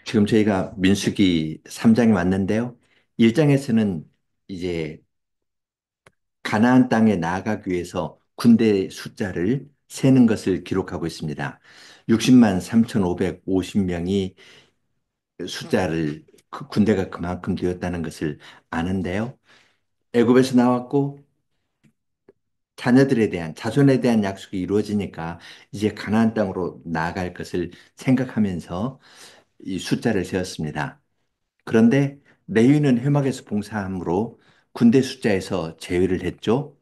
지금 저희가 민수기 3장에 왔는데요. 1장에서는 이제 가나안 땅에 나아가기 위해서 군대 숫자를 세는 것을 기록하고 있습니다. 60만 3,550명이 숫자를 군대가 그만큼 되었다는 것을 아는데요. 애굽에서 나왔고 자녀들에 대한 자손에 대한 약속이 이루어지니까 이제 가나안 땅으로 나아갈 것을 생각하면서 이 숫자를 세웠습니다. 그런데 레위는 회막에서 봉사함으로 군대 숫자에서 제외를 했죠.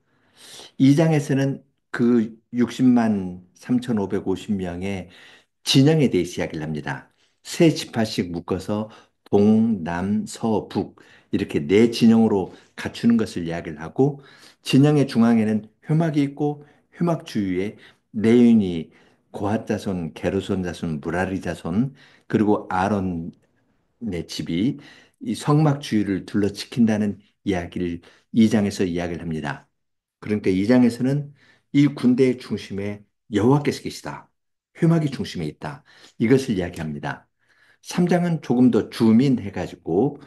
2장에서는 그 60만 3,550명의 진영에 대해서 이야기를 합니다. 세 지파씩 묶어서 동, 남, 서, 북 이렇게 네 진영으로 갖추는 것을 이야기를 하고 진영의 중앙에는 회막이 있고 회막 주위에 레위인이 고핫 자손, 게르손 자손, 무라리 자손 그리고 아론 네, 집이 이 성막 주위를 둘러 지킨다는 이야기를 2장에서 이야기를 합니다. 그러니까 2장에서는 이 군대의 중심에 여호와께서 계시다. 회막이 중심에 있다. 이것을 이야기합니다. 3장은 조금 더 줌인해가지고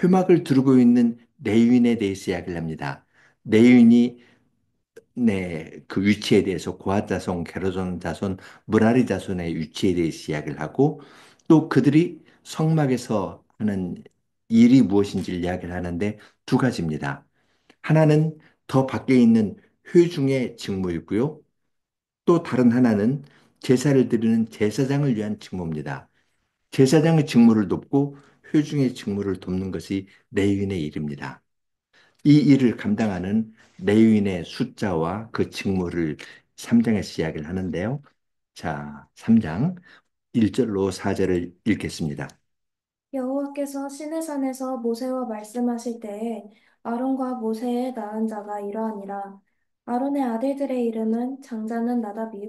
회막을 두르고 있는 레위인에 대해서 이야기를 합니다. 레위인이 네, 그 위치에 대해서 고핫 자손, 게르손 자손, 무라리 자손의 위치에 대해서 이야기를 하고 또 그들이 성막에서 하는 일이 무엇인지를 이야기를 하는데 두 가지입니다. 하나는 더 밖에 있는 회중의 직무이고요. 또 다른 하나는 제사를 드리는 제사장을 위한 직무입니다. 제사장의 직무를 돕고 회중의 직무를 돕는 것이 레위인의 일입니다. 이 일을 감당하는 레위인의 숫자와 그 직무를 3장에서 이야기를 하는데요. 자, 3장 1절로 4절을 읽겠습니다. 여호와께서 시내산에서 모세와 말씀하실 때에 아론과 모세의 낳은 자가 이러하니라. 아론의 아들들의 이름은 장자는 나답이요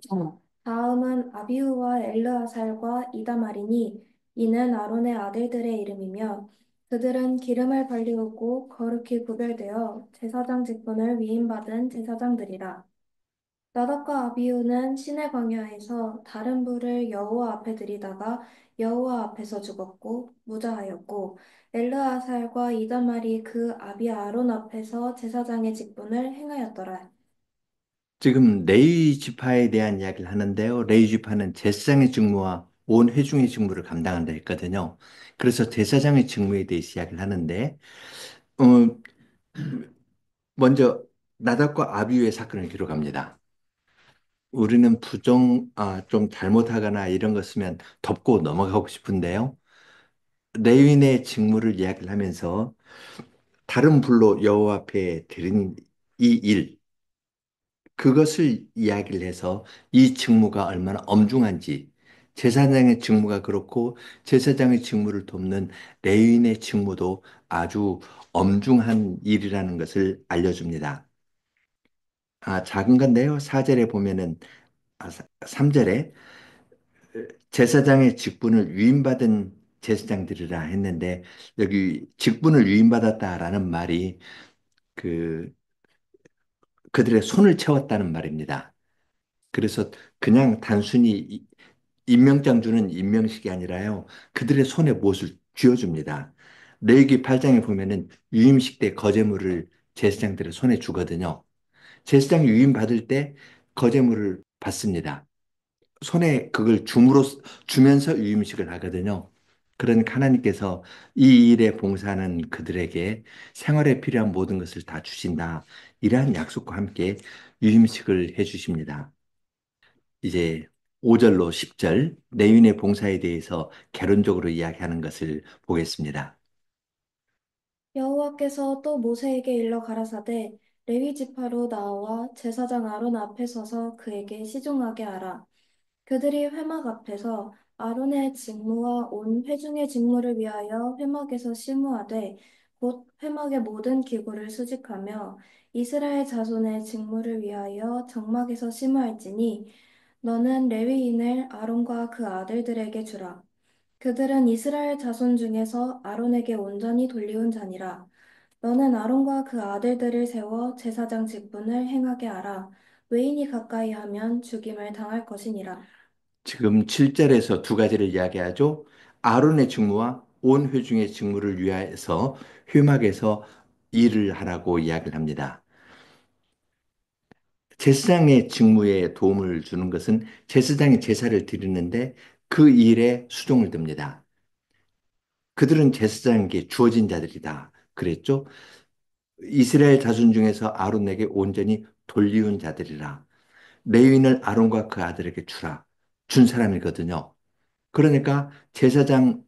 다음은 아비후와 엘르아살과 이다말이니 이는 아론의 아들들의 이름이며 그들은 기름을 발리우고 거룩히 구별되어 제사장 직분을 위임받은 제사장들이라. 나답과 아비후는 시내 광야에서 다른 불을 여호와 앞에 들이다가 여호와 앞에서 죽었고 무자하였고 엘르아살과 이다말이 그 아비 아론 앞에서 제사장의 직분을 행하였더라. 지금 레위 지파에 대한 이야기를 하는데요. 레위 지파는 제사장의 직무와 온 회중의 직무를 감당한다 했거든요. 그래서 제사장의 직무에 대해서 이야기를 하는데 어, 먼저 나답과 아비후의 사건을 기록합니다. 우리는 좀 잘못하거나 이런 거 쓰면 덮고 넘어가고 싶은데요. 레위인의 직무를 이야기를 하면서 다른 불로 여호와 앞에 드린 이 일, 그것을 이야기를 해서 이 직무가 얼마나 엄중한지, 제사장의 직무가 그렇고 제사장의 직무를 돕는 레위인의 직무도 아주 엄중한 일이라는 것을 알려줍니다. 작은 건데요. 4절에 보면은 3절에 제사장의 직분을 위임받은 제사장들이라 했는데 여기 직분을 위임받았다라는 말이 그 그들의 손을 채웠다는 말입니다. 그래서 그냥 단순히 임명장 주는 임명식이 아니라요. 그들의 손에 무엇을 쥐어줍니다. 레위기 8장에 보면은 유임식 때 거제물을 제사장들의 손에 주거든요. 제사장이 유임 받을 때 거제물을 받습니다. 손에 그걸 주면서 유임식을 하거든요. 그러니까 하나님께서 이 일에 봉사하는 그들에게 생활에 필요한 모든 것을 다 주신다. 이러한 약속과 함께 유임식을 해 주십니다. 이제 5절로 10절 레위인의 봉사에 대해서 개론적으로 이야기하는 것을 보겠습니다. 여호와께서 또 모세에게 일러 가라사대 레위 지파로 나와 제사장 아론 앞에 서서 그에게 시종하게 하라. 그들이 회막 앞에서 아론의 직무와 온 회중의 직무를 위하여 회막에서 심무하되 곧 회막의 모든 기구를 수직하며 이스라엘 자손의 직무를 위하여 장막에서 심무할지니 너는 레위인을 아론과 그 아들들에게 주라. 그들은 이스라엘 자손 중에서 아론에게 온전히 돌리운 자니라. 너는 아론과 그 아들들을 세워 제사장 직분을 행하게 하라. 외인이 가까이 하면 죽임을 당할 것이니라. 지금 7절에서 두 가지를 이야기하죠. 아론의 직무와 온 회중의 직무를 위하여서 회막에서 일을 하라고 이야기를 합니다. 제사장의 직무에 도움을 주는 것은 제사장이 제사를 드리는데 그 일에 수종을 듭니다. 그들은 제사장에게 주어진 자들이다. 그랬죠? 이스라엘 자손 중에서 아론에게 온전히 돌리운 자들이라. 레위인을 아론과 그 아들에게 주라. 준 사람이거든요. 그러니까 제사장이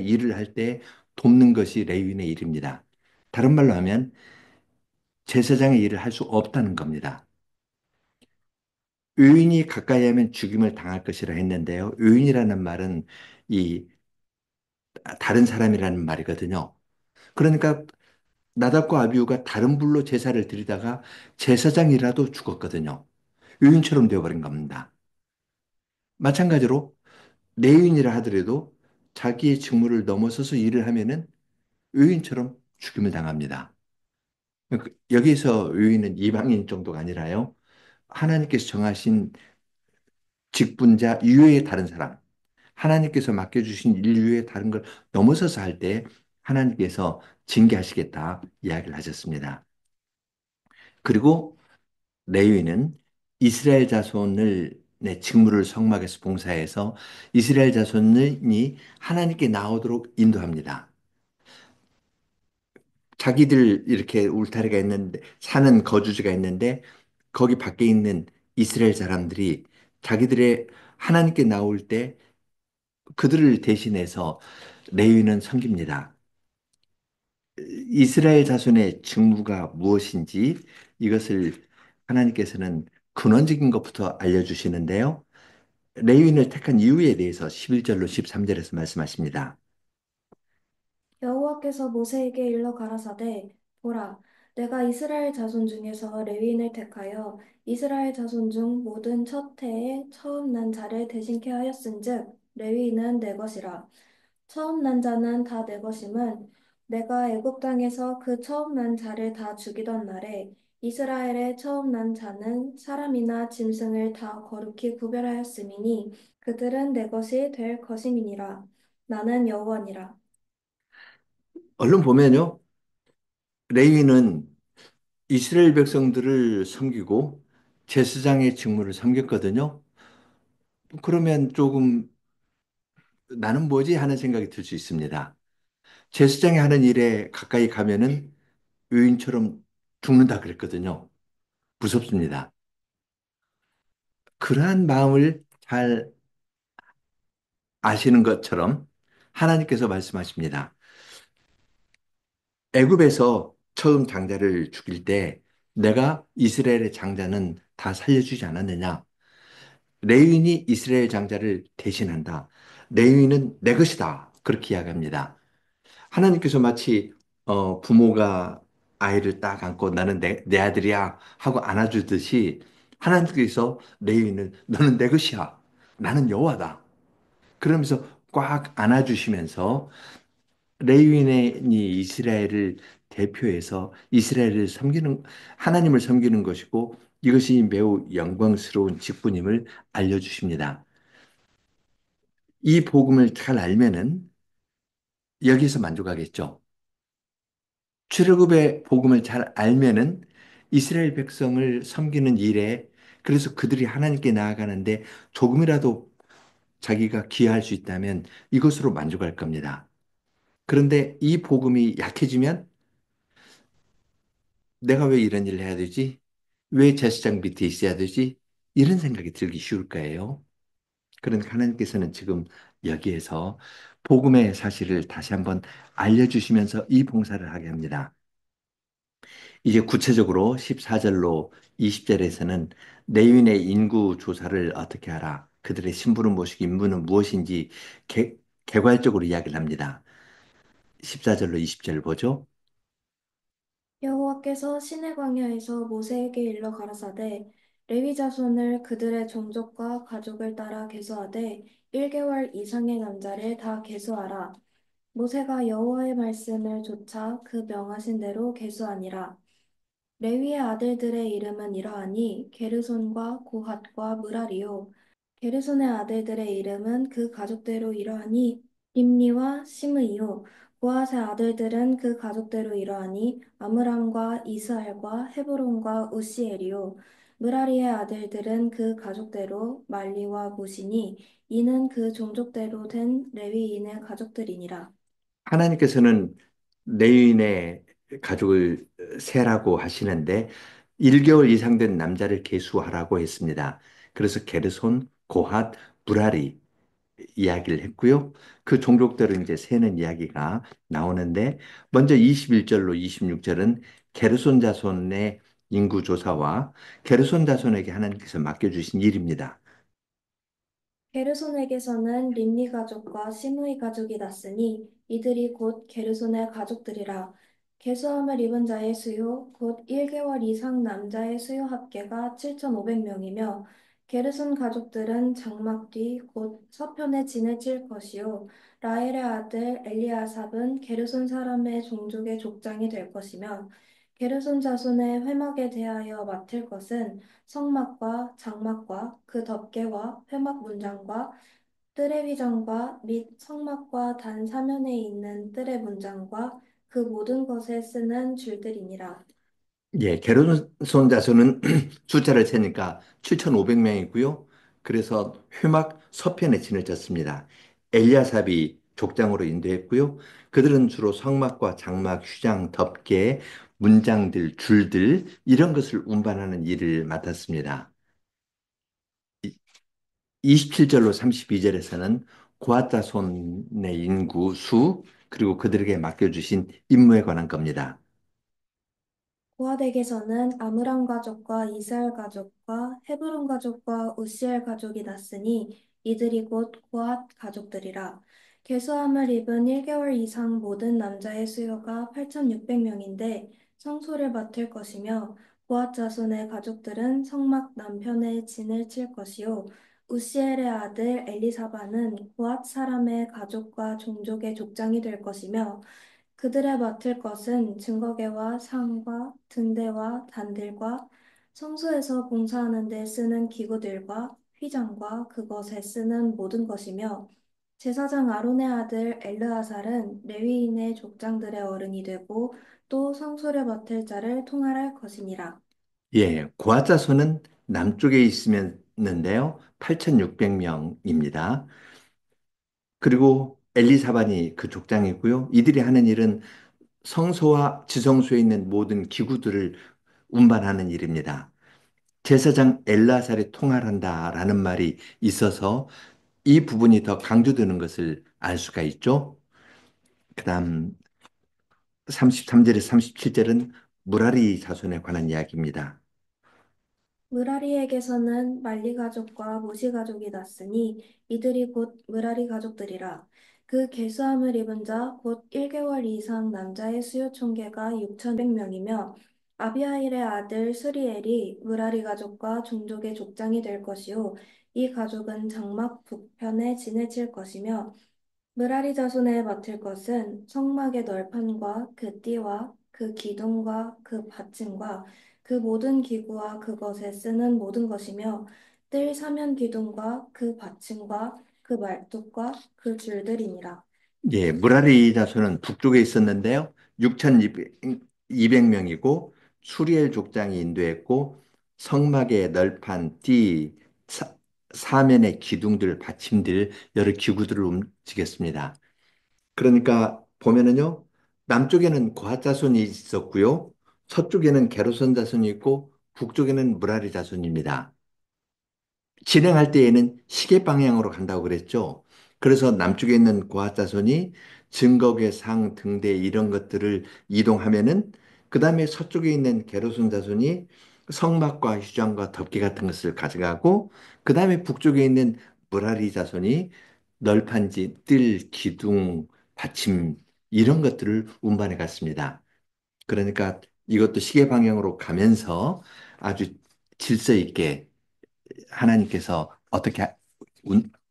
일을 할 때 돕는 것이 레위인의 일입니다. 다른 말로 하면 제사장의 일을 할 수 없다는 겁니다. 의인이 가까이 하면 죽임을 당할 것이라 했는데요. 의인이라는 말은 이 다른 사람이라는 말이거든요. 그러니까 나답과 아비후가 다른 불로 제사를 드리다가 제사장이라도 죽었거든요. 의인처럼 되어버린 겁니다. 마찬가지로 내인이라 하더라도 자기의 직무를 넘어서서 일을 하면은 의인처럼 죽임을 당합니다. 여기서 의인은 이방인 정도가 아니라요. 하나님께서 정하신 직분자 이외의 다른 사람, 하나님께서 맡겨주신 인류의 다른 걸 넘어서서 할 때 하나님께서 징계하시겠다 이야기를 하셨습니다. 그리고 레위는 이스라엘 자손을 내 직무를 성막에서 봉사해서 이스라엘 자손이 하나님께 나오도록 인도합니다. 자기들 이렇게 울타리가 있는데 사는 거주지가 있는데 거기 밖에 있는 이스라엘 사람들이 자기들의 하나님께 나올 때 그들을 대신해서 레위는 섬깁니다. 이스라엘 자손의 직무가 무엇인지 이것을 하나님께서는 근원적인 것부터 알려주시는데요. 레위인을 택한 이유에 대해서 11절로 13절에서 말씀하십니다. 여호와께서 모세에게 일러 가라사대 보라 내가 이스라엘 자손 중에서 레위인을 택하여 이스라엘 자손 중 모든 첫 해에 처음 난 자를 대신케 하였은즉 레위인은 내 것이라 처음 난 자는 다 내 것임은 내가 애굽 땅에서 그 처음 난 자를 다 죽이던 날에 이스라엘의 처음 난 자는 사람이나 짐승을 다 거룩히 구별하였음이니 그들은 내 것이 될 것임이니라 나는 여호와니라. 얼른 보면요. 레위는 이스라엘 백성들을 섬기고 제사장의 직무를 섬겼거든요. 그러면 조금 나는 뭐지 하는 생각이 들 수 있습니다. 제사장이 하는 일에 가까이 가면은 의인처럼 죽는다 그랬거든요. 무섭습니다. 그러한 마음을 잘 아시는 것처럼 하나님께서 말씀하십니다. 애굽에서 처음 장자를 죽일 때 내가 이스라엘의 장자는 다 살려주지 않았느냐? 레위인이 이스라엘 장자를 대신한다. 레위인은 내 것이다. 그렇게 이야기합니다. 하나님께서 마치 부모가 아이를 딱 안고 나는 내 아들이야 하고 안아주듯이 하나님께서 레위인을 너는 내 것이야. 나는 여호와다. 그러면서 꽉 안아주시면서 레위인이 이스라엘을 대표해서 이스라엘을 섬기는 하나님을 섬기는 것이고 이것이 매우 영광스러운 직분임을 알려주십니다. 이 복음을 잘 알면은 여기서 만족하겠죠. 출애굽의 복음을 잘 알면은 이스라엘 백성을 섬기는 일에 그래서 그들이 하나님께 나아가는데 조금이라도 자기가 기여할 수 있다면 이것으로 만족할 겁니다. 그런데 이 복음이 약해지면 내가 왜 이런 일을 해야 되지? 왜 제사장 밑에 있어야 되지? 이런 생각이 들기 쉬울 거예요. 그러니까 하나님께서는 지금 여기에서 복음의 사실을 다시 한번 알려주시면서 이 봉사를 하게 합니다. 이제 구체적으로 14절로 20절에서는 레위인의 인구 조사를 어떻게 하라, 그들의 신분은 무엇이고 임무는 무엇인지 개괄적으로 이야기를 합니다. 14절로 20절 보죠. 여호와께서 시내 광야에서 모세에게 일러 가라사대 레위 자손을 그들의 종족과 가족을 따라 계수하되 1개월 이상의 남자를 다 계수하라. 모세가 여호와의 말씀을 조차 그 명하신 대로 계수하니라. 레위의 아들들의 이름은 이러하니 게르손과 고핫과 무라리요. 게르손의 아들들의 이름은 그 가족대로 이러하니 림니와 시므이요. 고핫의 아들들은 그 가족대로 이러하니 아므람과 이스알과 헤브론과 우시엘이요. 무라리의 아들들은 그 가족대로 말리와 무시니 이는 그 종족대로 된 레위인의 가족들이니라. 하나님께서는 레위인의 가족을 세라고 하시는데 1개월 이상 된 남자를 계수하라고 했습니다. 그래서 게르손, 고핫, 무라리 이야기를 했고요. 그 종족대로 이제 세는 이야기가 나오는데 먼저 21절로 26절은 게르손 자손의 인구 조사와 게르손 자손에게 하나님께서 맡겨주신 일입니다. 게르손에게서는 림니 가족과 시므이 가족이 났으니 이들이 곧 게르손의 가족들이라. 계수함을 입은 자의 수요 곧 1개월 이상 남자의 수요 합계가 7,500명이며 게르손 가족들은 장막 뒤 곧 서편에 진을 칠 것이요 라헬의 아들 엘리아삽은 게르손 사람의 종족의 족장이 될 것이며 게르손 자손의 회막에 대하여 맡을 것은 성막과 장막과 그 덮개와 회막 문장과 뜰의 휘장과 및 성막과 단 사면에 있는 뜰의 문장과 그 모든 것에 쓰는 줄들이니라. 예, 게르손 자손은 숫자를 세니까 7,500명이고요. 그래서 회막 서편에 진을 쳤습니다. 엘리야삽이 족장으로 인도했고요. 그들은 주로 성막과 장막, 휴장, 덮개, 문장들, 줄들 이런 것을 운반하는 일을 맡았습니다. 27절로 32절에서는 고핫 자손의 인구 수 그리고 그들에게 맡겨주신 임무에 관한 겁니다. 고아덱에서는 아므람 가족과 이스라엘 가족과 헤브론 가족과 우시엘 가족이 났으니 이들이 곧 고앗 가족들이라. 계수함을 입은 1개월 이상 모든 남자의 수요가 8,600명인데 성소를 맡을 것이며 고앗 자손의 가족들은 성막 남편에 진을 칠 것이요 우시엘의 아들 엘리사바는 고앗 사람의 가족과 종족의 족장이 될 것이며 그들의 맡을 것은 증거계와 상과 등대와 단들과 성소에서 봉사하는 데 쓰는 기구들과 휘장과 그것에 쓰는 모든 것이며 제사장 아론의 아들 엘르아살은 레위인의 족장들의 어른이 되고 또 성소를 맡을 자를 통할할 것이니라. 예, 고아자손은 남쪽에 있으면는데요. 8,600명입니다. 그리고 엘리사반이 그 족장이고요. 이들이 하는 일은 성소와 지성소에 있는 모든 기구들을 운반하는 일입니다. 제사장 엘라살이 통할한다라는 말이 있어서 이 부분이 더 강조되는 것을 알 수가 있죠. 그다음 33절에서 37절은 무라리 자손에 관한 이야기입니다. 무라리에게서는 말리 가족과 무시 가족이 났으니 이들이 곧 무라리 가족들이라. 그 계수함을 입은 자 곧 1개월 이상 남자의 수요 총계가 6,100명이며 아비하일의 아들 스리엘이 무라리 가족과 종족의 족장이 될 것이요 이 가족은 장막 북편에 진을 칠 것이며 무라리 자손에 맡을 것은 성막의 널판과 그 띠와 그 기둥과 그 받침과 그 모든 기구와 그것에 쓰는 모든 것이며 뜰 사면 기둥과 그 받침과 그 말뚝과 그 줄들이니라. 예, 무라리 자손은 북쪽에 있었는데요. 6,200명이고 수리엘 족장이 인도했고 성막의 널판, 띠, 사면의 기둥들, 받침들, 여러 기구들을 움직였습니다. 그러니까 보면은요, 남쪽에는 고핫 자손이 있었고요, 서쪽에는 게르손 자손이 있고 북쪽에는 무라리 자손입니다. 진행할 때에는 시계 방향으로 간다고 그랬죠. 그래서 남쪽에 있는 고아자손이 증거계 상 등대 이런 것들을 이동하면은 그 다음에 서쪽에 있는 게르손 자손이 성막과 휴장과 덮개 같은 것을 가져가고 그 다음에 북쪽에 있는 무라리 자손이 널판지, 뜰, 기둥, 받침 이런 것들을 운반해 갔습니다. 그러니까 이것도 시계 방향으로 가면서 아주 질서 있게 하나님께서 어떻게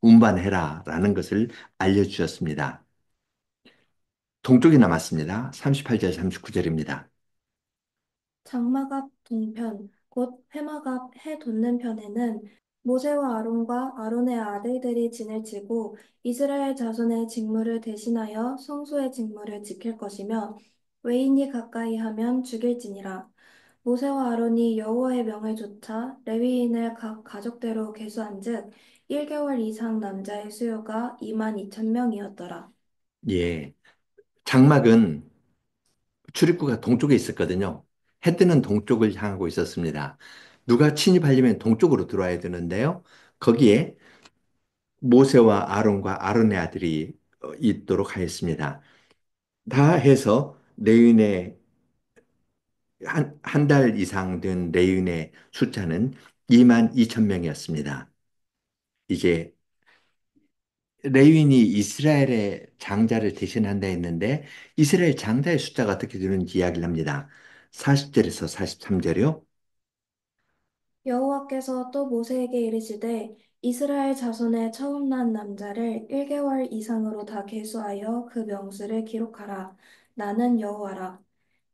운반해라라는 것을 알려주셨습니다. 동쪽이 남았습니다. 38절, 39절입니다. 장막 앞 동편 곧 회막 앞 해 돋는 편에는 모세와 아론과 아론의 아들들이 진을 치고 이스라엘 자손의 직무를 대신하여 성소의 직무를 지킬 것이며 외인이 가까이 하면 죽일지니라. 모세와 아론이 여호와의 명을 조차 레위인을 각 가족대로 계수한즉 1개월 이상 남자의 수요가 2만 2천 명이었더라. 예. 장막은 출입구가 동쪽에 있었거든요. 해 뜨는 동쪽을 향하고 있었습니다. 누가 침입하려면 동쪽으로 들어와야 되는데요. 거기에 모세와 아론과 아론의 아들이 있도록 하였습니다. 다 해서 레윈의 한 달 이상 된 레윈의 숫자는 2만 2천 명이었습니다. 이제 레윈이 이스라엘의 장자를 대신한다 했는데 이스라엘 장자의 숫자가 어떻게 되는지 이야기를 합니다. 40절에서 43절이요. 여호와께서 또 모세에게 이르시되 이스라엘 자손의 처음 난 남자를 1개월 이상으로 다 계수하여 그 명수를 기록하라. 나는 여호와라.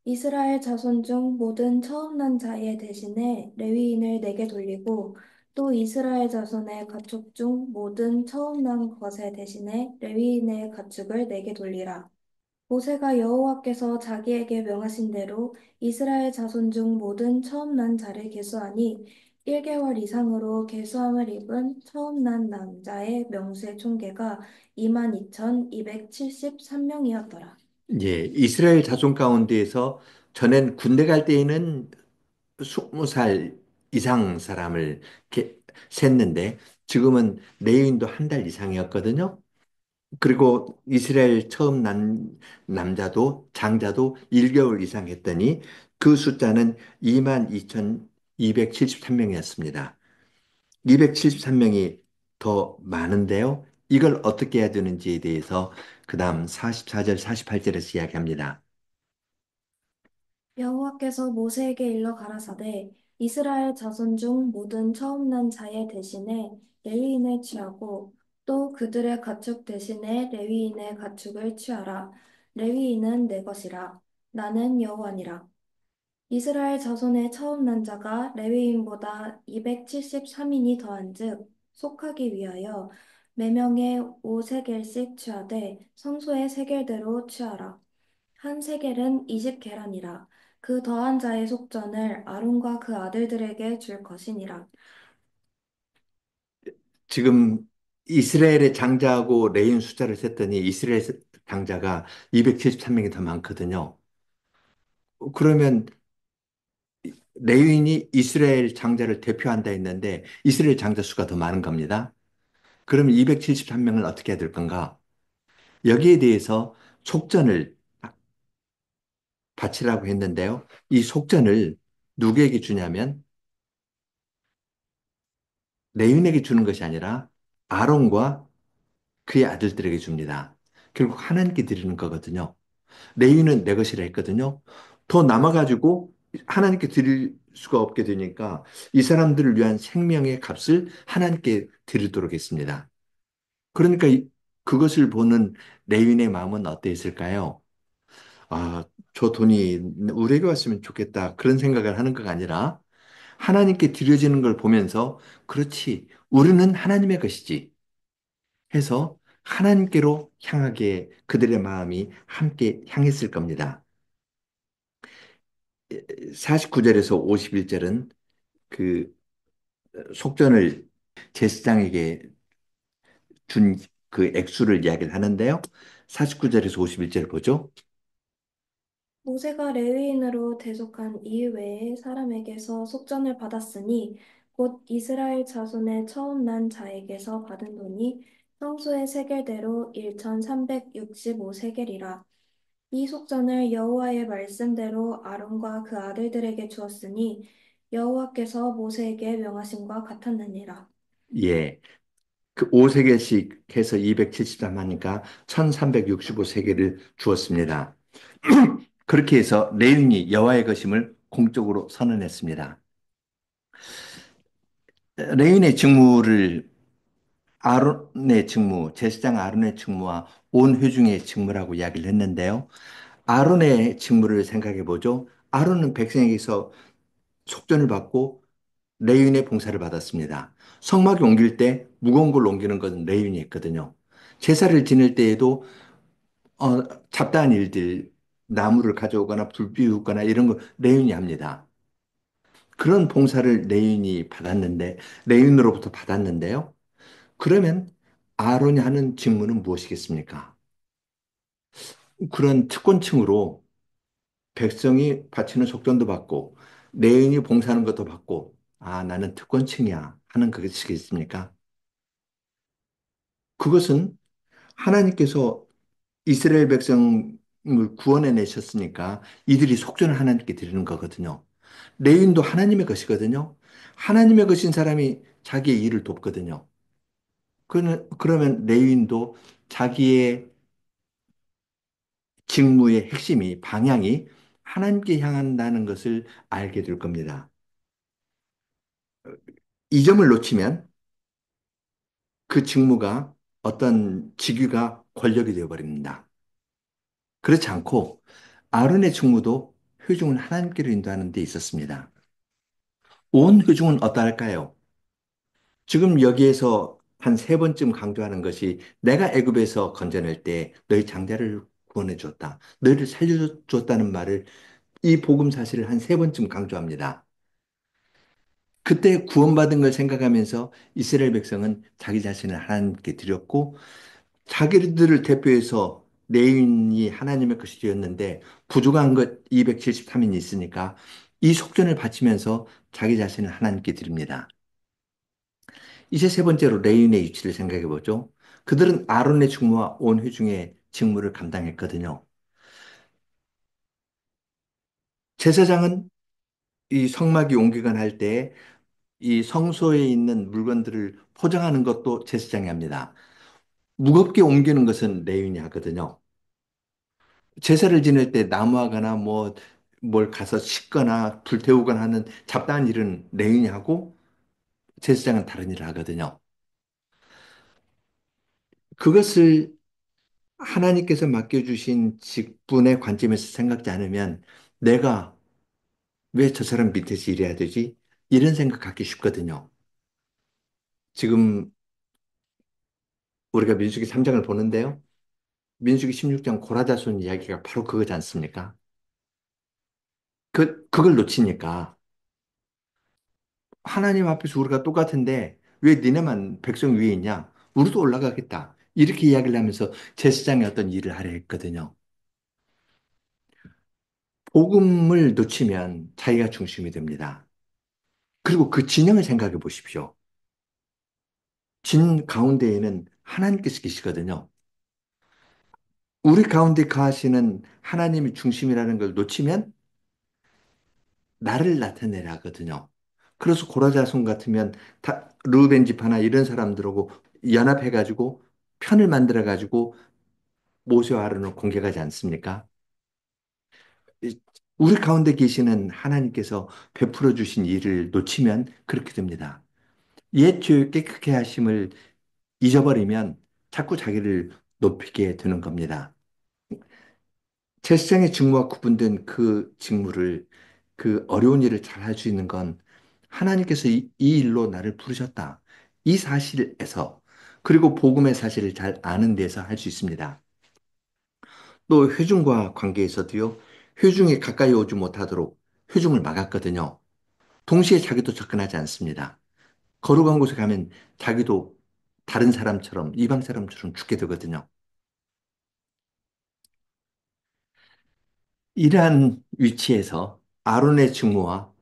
이스라엘 자손 중 모든 처음 난 자의 대신에 레위인을 내게 돌리고 또 이스라엘 자손의 가축 중 모든 처음 난 것의 대신에 레위인의 가축을 내게 돌리라. 모세가 여호와께서 자기에게 명하신 대로 이스라엘 자손 중 모든 처음 난 자를 계수하니 1개월 이상으로 계수함을 입은 처음 난 남자의 명수의 총계가 22,273명이었더라. 예, 이스라엘 자손 가운데에서 전엔 군대 갈 때에는 20살 이상 사람을 이렇게 셌는데 지금은 레위인도 한 달 이상이었거든요. 그리고 이스라엘 처음 난 남자도 장자도 1개월 이상 했더니 그 숫자는 22,273명이었습니다. 273명이 더 많은데요. 이걸 어떻게 해야 되는지에 대해서 그 다음 44절, 48절에서 이야기합니다. 여호와께서 모세에게 일러 가라사대 이스라엘 자손 중 모든 처음 난 자의 대신에 레위인을 취하고 또 그들의 가축 대신에 레위인의 가축을 취하라. 레위인은 내 것이라. 나는 여호와니라. 이스라엘 자손의 처음 난 자가 레위인보다 273인이 더한즉 속하기 위하여 매명에 5세겔씩 취하되 성소의 세겔대로 취하라. 한 세겔은 20계란이라. 그 더한 자의 속전을 아론과 그 아들들에게 줄 것이니라. 지금 이스라엘의 장자하고 레인 숫자를 셌더니 이스라엘 장자가 273명이 더 많거든요. 그러면 레윈이 이스라엘 장자를 대표한다 했는데 이스라엘 장자 수가 더 많은 겁니다. 그러면 273명을 어떻게 해야 될 건가? 여기에 대해서 속전을 바치라고 했는데요. 이 속전을 누구에게 주냐면 레윈에게 주는 것이 아니라 아론과 그의 아들들에게 줍니다. 결국 하나님께 드리는 거거든요. 레위는 내 것이라 했거든요. 더 남아가지고 하나님께 드릴 수가 없게 되니까 이 사람들을 위한 생명의 값을 하나님께 드리도록 했습니다. 그러니까 그것을 보는 레윈의 마음은 어땠을까요? 아, 저 돈이 우리에게 왔으면 좋겠다. 그런 생각을 하는 것가 아니라 하나님께 드려지는 걸 보면서 그렇지, 우리는 하나님의 것이지 해서 하나님께로 향하게 그들의 마음이 함께 향했을 겁니다. 49절에서 51절은 그 속전을 제사장에게 준 그 액수를 이야기를 하는데요. 49절에서 51절 보죠. 모세가 레위인으로 대속한 이외의 사람에게서 속전을 받았으니 곧 이스라엘 자손의 처음 난 자에게서 받은 돈이 성소의 세겔대로 1,365세겔이라. 이 속전을 여호와의 말씀대로 아론과 그 아들들에게 주었으니 여호와께서 모세에게 명하심과 같았느니라. 예. 그 5세겔씩 해서 273 하니까 1365세겔을 주었습니다. 그렇게 해서 레윈이 여호와의 것임을 공적으로 선언했습니다. 레윈의 직무를 아론의 직무, 제사장 아론의 직무와 온 회중의 직무라고 이야기를 했는데요. 아론의 직무를 생각해 보죠. 아론은 백성에게서 속전을 받고 레윈의 봉사를 받았습니다. 성막에 옮길 때 무거운 걸 옮기는 건 레위인이 했거든요. 제사를 지낼 때에도 잡다한 일들, 나무를 가져오거나 불 피우거나 이런 거 레위인이 합니다. 그런 봉사를 레위인이 받았는데, 레위인으로부터 받았는데요. 그러면 아론이 하는 직무는 무엇이겠습니까? 그런 특권층으로 백성이 바치는 속전도 받고, 레위인이 봉사하는 것도 받고, 아, 나는 특권층이야 하는 그것이겠습니까? 그것은 하나님께서 이스라엘 백성을 구원해 내셨으니까 이들이 속전을 하나님께 드리는 거거든요. 레위인도 하나님의 것이거든요. 하나님의 것인 사람이 자기의 일을 돕거든요. 그러면 레위인도 자기의 직무의 핵심이, 방향이 하나님께 향한다는 것을 알게 될 겁니다. 이 점을 놓치면 그 직무가 어떤 직위가 권력이 되어버립니다. 그렇지 않고 아론의 직무도 회중을 하나님께로 인도하는 데 있었습니다. 온 회중은 어떠할까요? 지금 여기에서 한 세 번쯤 강조하는 것이 내가 애굽에서 건져낼 때 너희 장자를 구원해 줬다. 너희를 살려줬다는 말을 이 복음 사실을 한 세 번쯤 강조합니다. 그때 구원받은 걸 생각하면서 이스라엘 백성은 자기 자신을 하나님께 드렸고 자기들을 대표해서 레위인이 하나님의 것이 되었는데 부족한 것 273인이 있으니까 이 속전을 바치면서 자기 자신을 하나님께 드립니다. 이제 세 번째로 레위인의 위치를 생각해 보죠. 그들은 아론의 직무와 온 회중의 직무를 감당했거든요. 제사장은 이 성막이 옹기관 할 때 이 성소에 있는 물건들을 포장하는 것도 제사장이 합니다. 무겁게 옮기는 것은 레위인이 하거든요. 제사를 지낼 때 나무하거나 뭐 뭘 가서 씻거나 불태우거나 하는 잡다한 일은 레위인이 하고 제사장은 다른 일을 하거든요. 그것을 하나님께서 맡겨주신 직분의 관점에서 생각지 않으면 내가 왜 저 사람 밑에서 일해야 되지? 이런 생각 갖기 쉽거든요. 지금 우리가 민수기 3장을 보는데요. 민수기 16장 고라다손 이야기가 바로 그거지 않습니까? 그걸 놓치니까 하나님 앞에서 우리가 똑같은데 왜 니네만 백성 위에 있냐? 우리도 올라가겠다. 이렇게 이야기를 하면서 제사장이 어떤 일을 하려 했거든요. 복음을 놓치면 자기가 중심이 됩니다. 그리고 그 진영을 생각해 보십시오. 진 가운데에는 하나님께서 계시거든요. 우리 가운데 거하시는 하나님이 중심이라는 걸 놓치면 나를 나타내라 하거든요. 그래서 고라자손 같으면 르우벤 지파나 이런 사람들하고 연합해가지고 편을 만들어가지고 모세와 아론을 공격하지 않습니까? 이- 우리 가운데 계시는 하나님께서 베풀어 주신 일을 놓치면 그렇게 됩니다. 옛 죄의 깨끗게 하심을 잊어버리면 자꾸 자기를 높이게 되는 겁니다. 제사장의 직무와 구분된 그 직무를 그 어려운 일을 잘 할 수 있는 건 하나님께서 이 일로 나를 부르셨다. 이 사실에서 그리고 복음의 사실을 잘 아는 데서 할 수 있습니다. 또 회중과 관계에서도요. 회중이 가까이 오지 못하도록 회중을 막았거든요. 동시에 자기도 접근하지 않습니다. 거룩한 곳에 가면 자기도 다른 사람처럼 이방 사람처럼 죽게 되거든요. 이러한 위치에서 아론의 직무와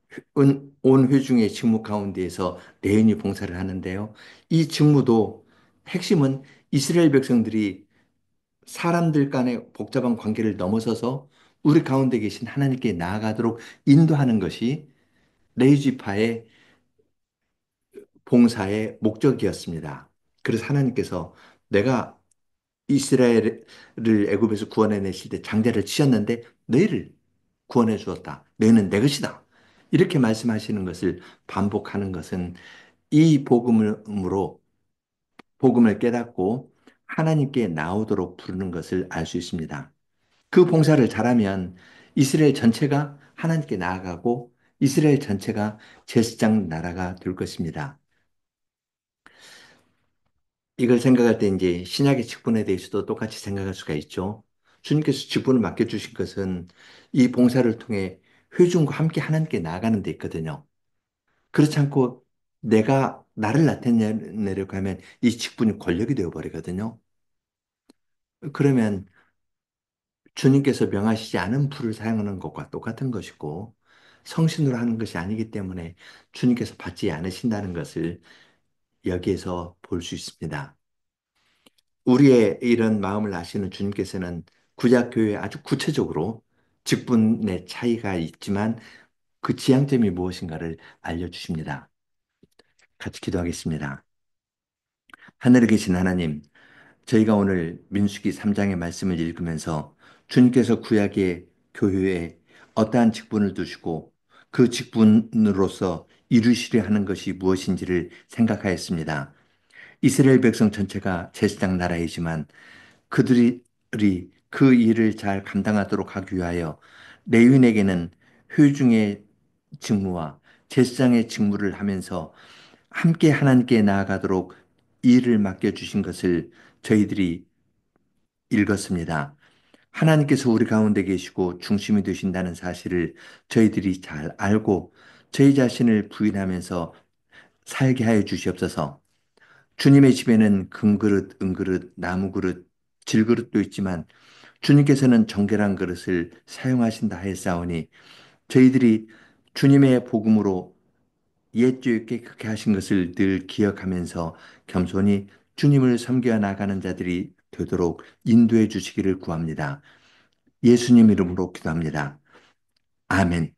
온 회중의 직무 가운데에서 레위인이 봉사를 하는데요. 이 직무도 핵심은 이스라엘 백성들이 사람들 간의 복잡한 관계를 넘어서서 우리 가운데 계신 하나님께 나아가도록 인도하는 것이 레위 지파의 봉사의 목적이었습니다. 그래서 하나님께서 내가 이스라엘을 애굽에서 구원해 내실 때 장자를 치셨는데 너희를 구원해 주었다. 너희는 내 것이다. 이렇게 말씀하시는 것을 반복하는 것은 이 복음으로 복음을 깨닫고 하나님께 나오도록 부르는 것을 알 수 있습니다. 그 봉사를 잘하면 이스라엘 전체가 하나님께 나아가고 이스라엘 전체가 제사장 나라가 될 것입니다. 이걸 생각할 때 이제 신약의 직분에 대해서도 똑같이 생각할 수가 있죠. 주님께서 직분을 맡겨주신 것은 이 봉사를 통해 회중과 함께 하나님께 나아가는 데 있거든요. 그렇지 않고 내가 나를 나타내려고 하면 이 직분이 권력이 되어버리거든요. 그러면 주님께서 명하시지 않은 불을 사용하는 것과 똑같은 것이고 성신으로 하는 것이 아니기 때문에 주님께서 받지 않으신다는 것을 여기에서 볼 수 있습니다. 우리의 이런 마음을 아시는 주님께서는 구약 교회에 아주 구체적으로 직분의 차이가 있지만 그 지향점이 무엇인가를 알려주십니다. 같이 기도하겠습니다. 하늘에 계신 하나님, 저희가 오늘 민수기 3장의 말씀을 읽으면서 주님께서 구약의 교회에 어떠한 직분을 두시고 그 직분으로서 이루시려 하는 것이 무엇인지를 생각하였습니다. 이스라엘 백성 전체가 제사장 나라이지만 그들이 그 일을 잘 감당하도록 하기 위하여 레위인에게는 회중의 직무와 제사장의 직무를 하면서 함께 하나님께 나아가도록 일을 맡겨주신 것을 저희들이 읽었습니다. 하나님께서 우리 가운데 계시고 중심이 되신다는 사실을 저희들이 잘 알고 저희 자신을 부인하면서 살게 하여 주시옵소서. 주님의 집에는 금그릇, 은그릇, 나무그릇, 질그릇도 있지만 주님께서는 정결한 그릇을 사용하신다 하였사오니 저희들이 주님의 복음으로 옛죄 깨끗게 하신 것을 늘 기억하면서 겸손히 주님을 섬겨 나가는 자들이 되도록 인도해 주시기를 구합니다. 예수님 이름으로 기도합니다. 아멘.